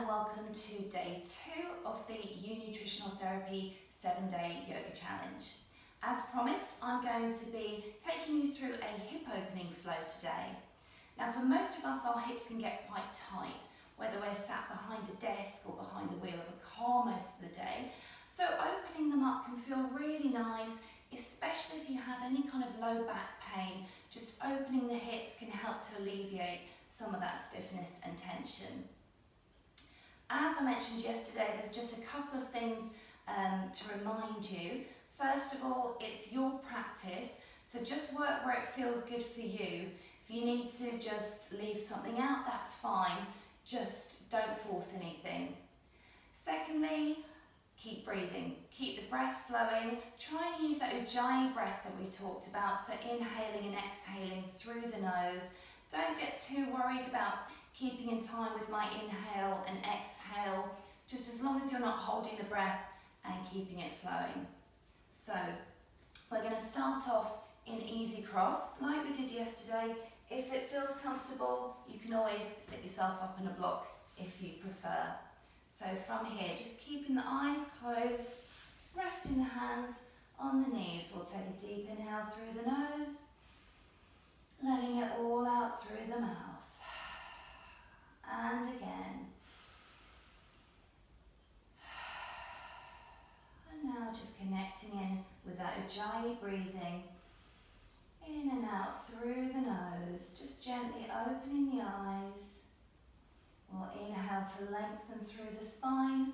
welcome to day 2 of the Nutritional Therapy 7-day yoga challenge. As promised, I'm going to be taking you through a hip opening flow today. Now for most of us, our hips can get quite tight, whether we're sat behind a desk or behind the wheel of a car most of the day. So opening them up can feel really nice, especially if you have any kind of low back pain. Just opening the hips can help to alleviate some of that stiffness and tension. As I mentioned yesterday, there's just a couple of things to remind you. First of all, it's your practice, so just work where it feels good for you. If you need to just leave something out, that's fine. Just don't force anything. Secondly, keep breathing. Keep the breath flowing. Try and use that ujjayi breath that we talked about, so inhaling and exhaling through the nose. Don't get too worried about keeping in time with my inhale and exhale, just as long as you're not holding the breath and keeping it flowing. So we're going to start off in easy cross like we did yesterday. If it feels comfortable, you can always sit yourself up in a block if you prefer. So from here, just keeping the eyes closed, resting the hands on the knees. We'll take a deep inhale through the nose, letting it all out through the mouth. And again. And now just connecting in with that ujjayi breathing. In and out through the nose, just gently opening the eyes. We'll inhale to lengthen through the spine.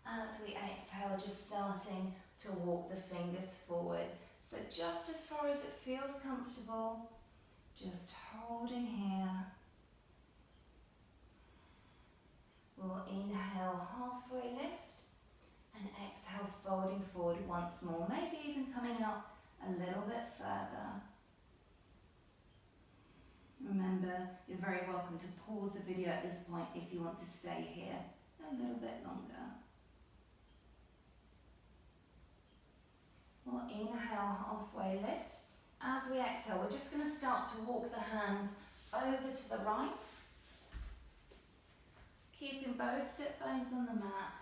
As we exhale, just starting to walk the fingers forward. So just as far as it feels comfortable, just holding here. We'll inhale, halfway lift, and exhale, folding forward once more, maybe even coming out a little bit further. Remember, you're very welcome to pause the video at this point if you want to stay here a little bit longer. We'll inhale, halfway lift. As we exhale, we're just going to start to walk the hands over to the right, keeping both sit bones on the mat.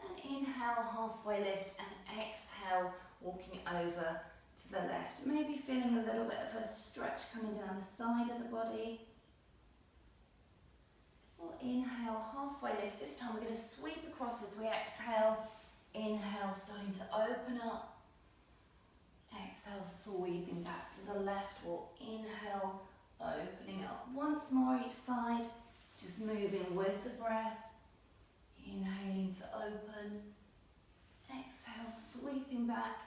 And inhale, halfway lift, and exhale, walking over to the left. Maybe feeling a little bit of a stretch coming down the side of the body. We'll inhale, halfway lift. This time we're going to sweep across as we exhale. Inhale, starting to open up. Exhale, sweeping back to the left. We'll inhale, opening up once more each side, just moving with the breath. Inhaling to open, exhale, sweeping back,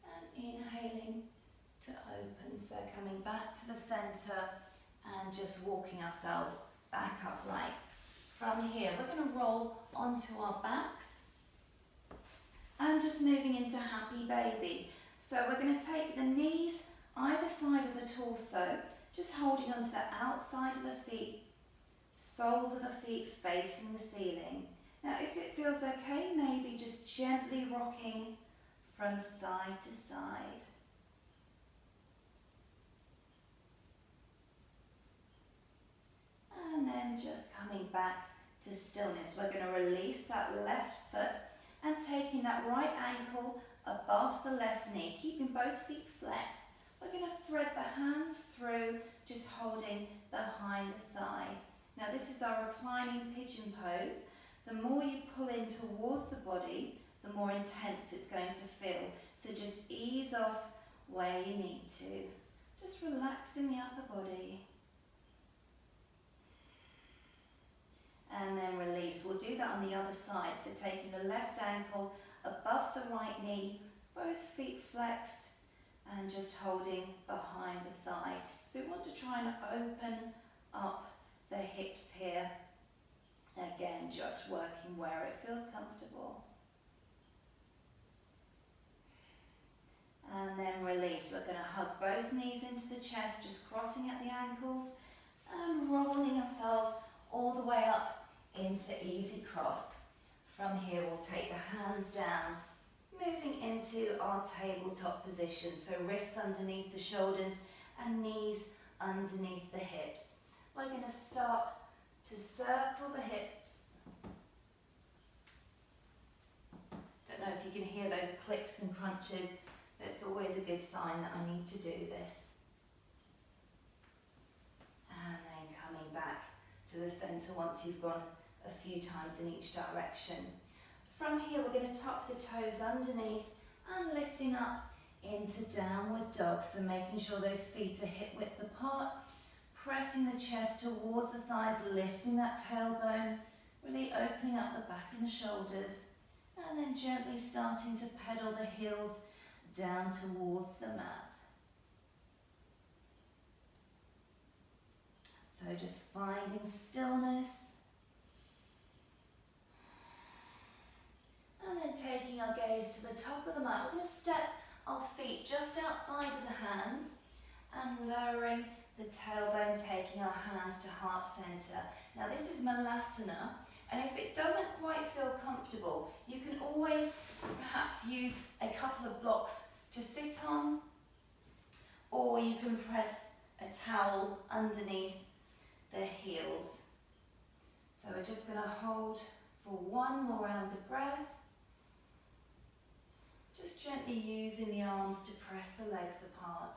and inhaling to open. So coming back to the center and just walking ourselves back upright. From here, we're going to roll onto our backs and just moving into happy baby. So we're going to take the knees either side of the torso, just holding onto the outside of the feet, soles of the feet facing the ceiling. Now if it feels okay, maybe just gently rocking from side to side. And then just coming back to stillness. We're going to release that left foot and taking that right ankle above the left knee, keeping both feet flexed. We're going to thread the hands through, just holding behind the thigh. Now this is our reclining pigeon pose. The more you pull in towards the body, the more intense it's going to feel. So just ease off where you need to. Just relaxing the upper body. And then release. We'll do that on the other side. So taking the left ankle above the right knee, both feet flexed, and just holding behind the thigh. So we want to try and open up the hips here. Again, just working where it feels comfortable. And then release. We're going to hug both knees into the chest, just crossing at the ankles and rolling ourselves all the way up into easy cross. From here, we'll take the hands down, moving into our tabletop position. So wrists underneath the shoulders and knees underneath the hips. We're going to start to circle the hips. Don't know if you can hear those clicks and crunches, but it's always a good sign that I need to do this. And then coming back to the centre once you've gone a few times in each direction. From here we're going to tuck the toes underneath and lifting up into downward dog, so making sure those feet are hip width apart, pressing the chest towards the thighs, lifting that tailbone, really opening up the back and the shoulders, and then gently starting to pedal the heels down towards the mat. So just finding stillness. And then taking our gaze to the top of the mat, we're going to step our feet just outside of the hands and lowering the tailbone, taking our hands to heart center. Now this is Malasana, and if it doesn't quite feel comfortable, you can always perhaps use a couple of blocks to sit on, or you can press a towel underneath the heels. So we're just going to hold for one more round of breath. Just gently using the arms to press the legs apart.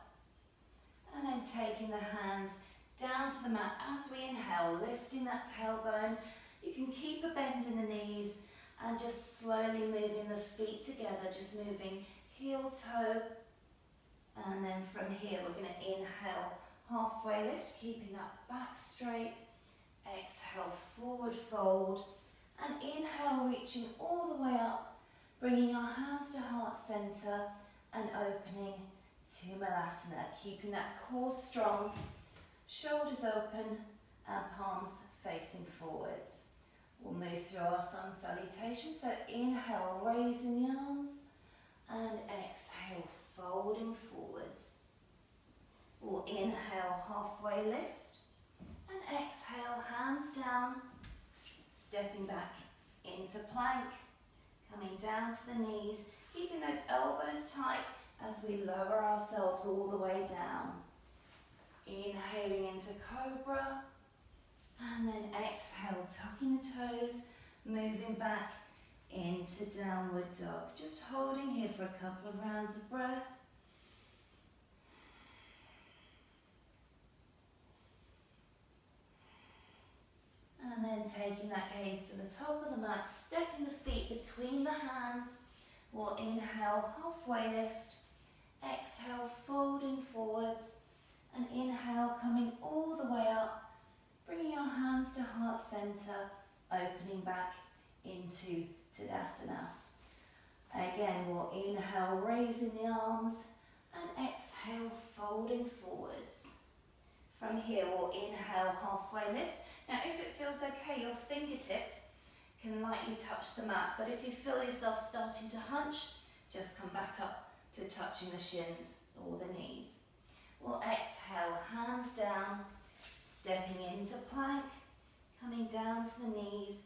And then taking the hands down to the mat as we inhale, lifting that tailbone. You can keep a bend in the knees and just slowly moving the feet together, just moving heel toe. And then from here we're going to inhale, halfway lift, keeping that back straight. Exhale, forward fold. And inhale, reaching all the way up, bringing our hands to heart center and opening to Malasana, keeping that core strong, shoulders open and palms facing forwards. We'll move through our sun salutation, so inhale, raising the arms, and exhale, folding forwards. We'll inhale, halfway lift, and exhale, hands down, stepping back into plank, coming down to the knees, keeping those elbows tight as we lower ourselves all the way down. Inhaling into Cobra, and then exhale, tucking the toes, moving back into Downward Dog. Just holding here for a couple of rounds of breath. And then taking that gaze to the top of the mat, stepping the feet between the hands. We'll inhale, halfway lift. Exhale, folding forwards. And inhale, coming all the way up. Bringing our hands to heart center, opening back into Tadasana. Again, we'll inhale, raising the arms. And exhale, folding forwards. From here, we'll inhale, halfway lift. Now, if it feels okay, your fingertips can lightly touch the mat, but if you feel yourself starting to hunch, just come back up to touching the shins or the knees. We'll exhale, hands down, stepping into plank, coming down to the knees,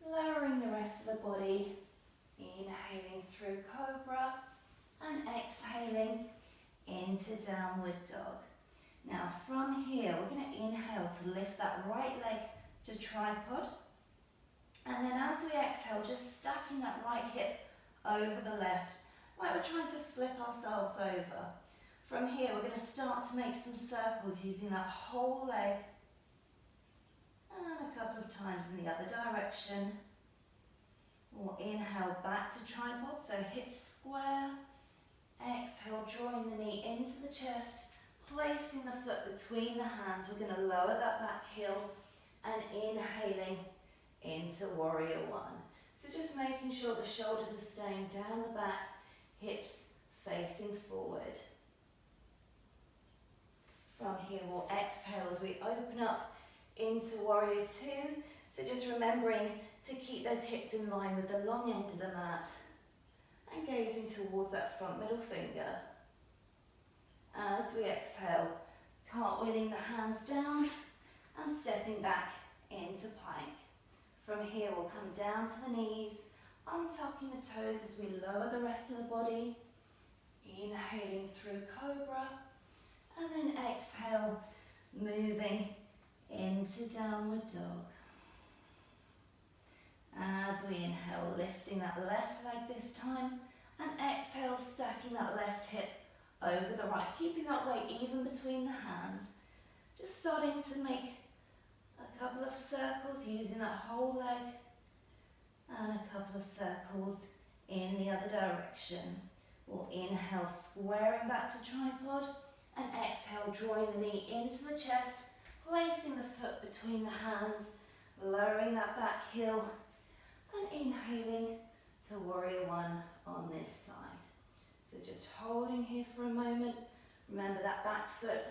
lowering the rest of the body, inhaling through Cobra, and exhaling into Downward Dog. Now from here, we're going to inhale to lift that right leg to tripod. And then as we exhale, just stacking that right hip over the left, like we're trying to flip ourselves over. From here, we're going to start to make some circles using that whole leg. And a couple of times in the other direction. We'll inhale back to tripod, so hips square. Exhale, drawing the knee into the chest. Placing the foot between the hands, we're going to lower that back heel and inhaling into Warrior One. So just making sure the shoulders are staying down the back, hips facing forward. From here we'll exhale as we open up into Warrior Two. So just remembering to keep those hips in line with the long end of the mat and gazing towards that front middle finger. As we exhale, cartwheeling the hands down and stepping back into plank. From here we'll come down to the knees, untucking the toes as we lower the rest of the body. Inhaling through Cobra, and then exhale, moving into Downward Dog. As we inhale, lifting that left leg this time, and exhale, stacking that left hip over the right, keeping that weight even between the hands. Just starting to make a couple of circles using that whole leg, and a couple of circles in the other direction. We'll inhale, squaring back to tripod, and exhale, drawing the knee into the chest, placing the foot between the hands, lowering that back heel, and inhaling to warrior one on this side. So just holding here for a moment. Remember that back foot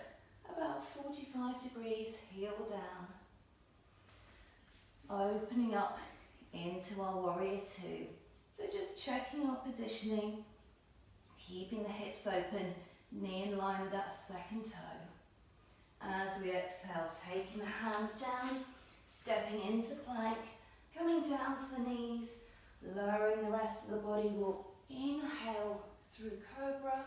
about 45 degrees, heel down. Opening up into our warrior two. So just checking our positioning, keeping the hips open, knee in line with that second toe. As we exhale, taking the hands down, stepping into plank, coming down to the knees, lowering the rest of the body. We'll inhale through cobra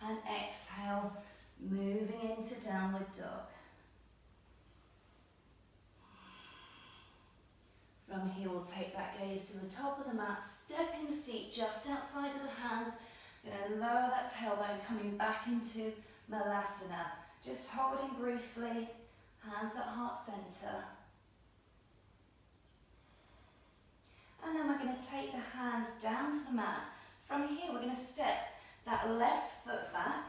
and exhale, moving into downward dog. From here, we'll take that gaze to the top of the mat, stepping the feet just outside of the hands. Going to lower that tailbone, coming back into Malasana. Just holding briefly, hands at heart center. And then we're going to take the hands down to the mat. From here, we're going to step that left foot back.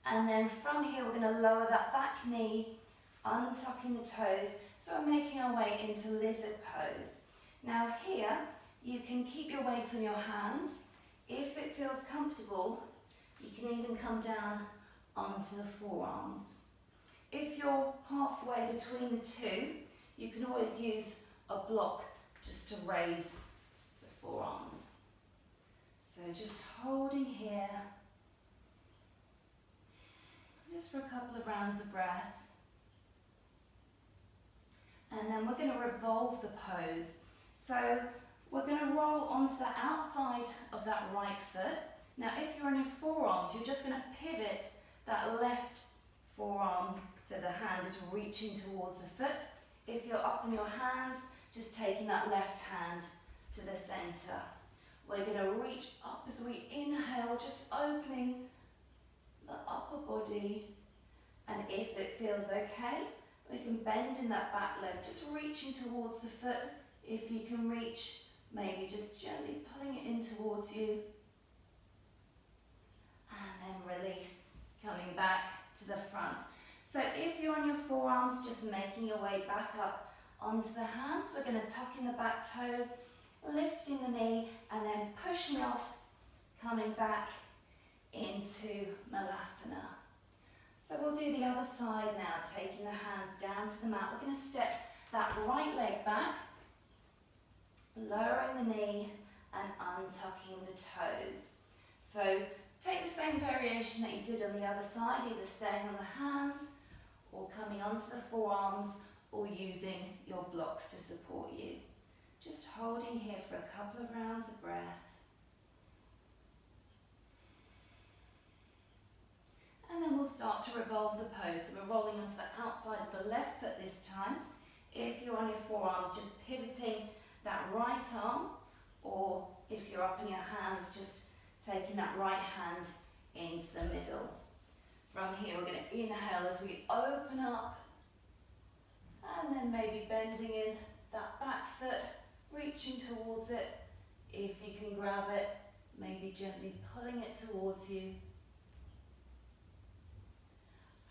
And then from here, we're going to lower that back knee, untucking the toes. So we're making our way into lizard pose. Now here, you can keep your weight on your hands. If it feels comfortable, you can even come down onto the forearms. If you're halfway between the two, you can always use a block just to raise the forearms. So just holding here, just for a couple of rounds of breath. And then we're going to revolve the pose. So we're going to roll onto the outside of that right foot. Now if you're on your forearms, you're just going to pivot that left forearm so the hand is reaching towards the foot. If you're up on your hands, just taking that left hand to the center. We're going to reach up as we inhale, just opening the upper body. And if it feels okay, we can bend in that back leg, just reaching towards the foot. If you can reach, maybe just gently pulling it in towards you. And then release, coming back to the front. So if you're on your forearms, just making your way back up onto the hands. We're going to tuck in the back toes, lifting the knee, and then pushing off, coming back into Malasana. So we'll do the other side now, taking the hands down to the mat. We're going to step that right leg back, lowering the knee and untucking the toes. So take the same variation that you did on the other side, either staying on the hands or coming onto the forearms or using your blocks to support you. Just holding here for a couple of rounds of breath. And then we'll start to revolve the pose. So we're rolling onto the outside of the left foot this time. If you're on your forearms, just pivoting that right arm, or if you're up in your hands, just taking that right hand into the middle. From here, we're going to inhale as we open up, and then maybe bending in that back foot, reaching towards it. If you can grab it, maybe gently pulling it towards you.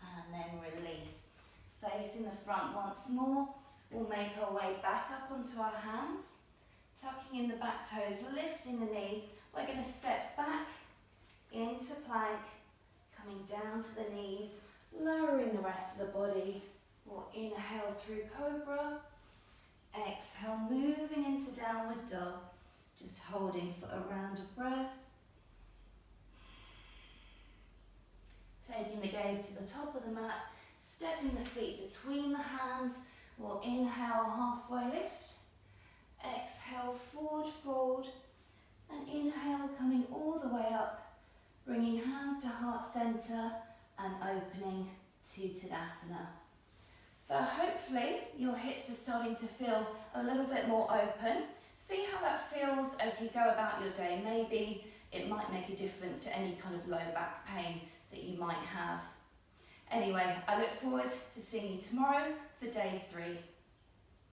And then release. Facing the front once more, we'll make our way back up onto our hands, tucking in the back toes, lifting the knee. We're going to step back into plank, coming down to the knees, lowering the rest of the body. We'll inhale through cobra, exhale, moving into downward dog, just holding for a round of breath. Taking the gaze to the top of the mat, stepping the feet between the hands. We'll inhale, halfway lift. Exhale, forward fold. And inhale, coming all the way up, bringing hands to heart center and opening to Tadasana. So hopefully hopefully your hips are starting to feel a little bit more open. See how that feels as you go about your day. Maybe it might make a difference to any kind of low back pain that you might have. Anyway, I look forward to seeing you tomorrow for day 3.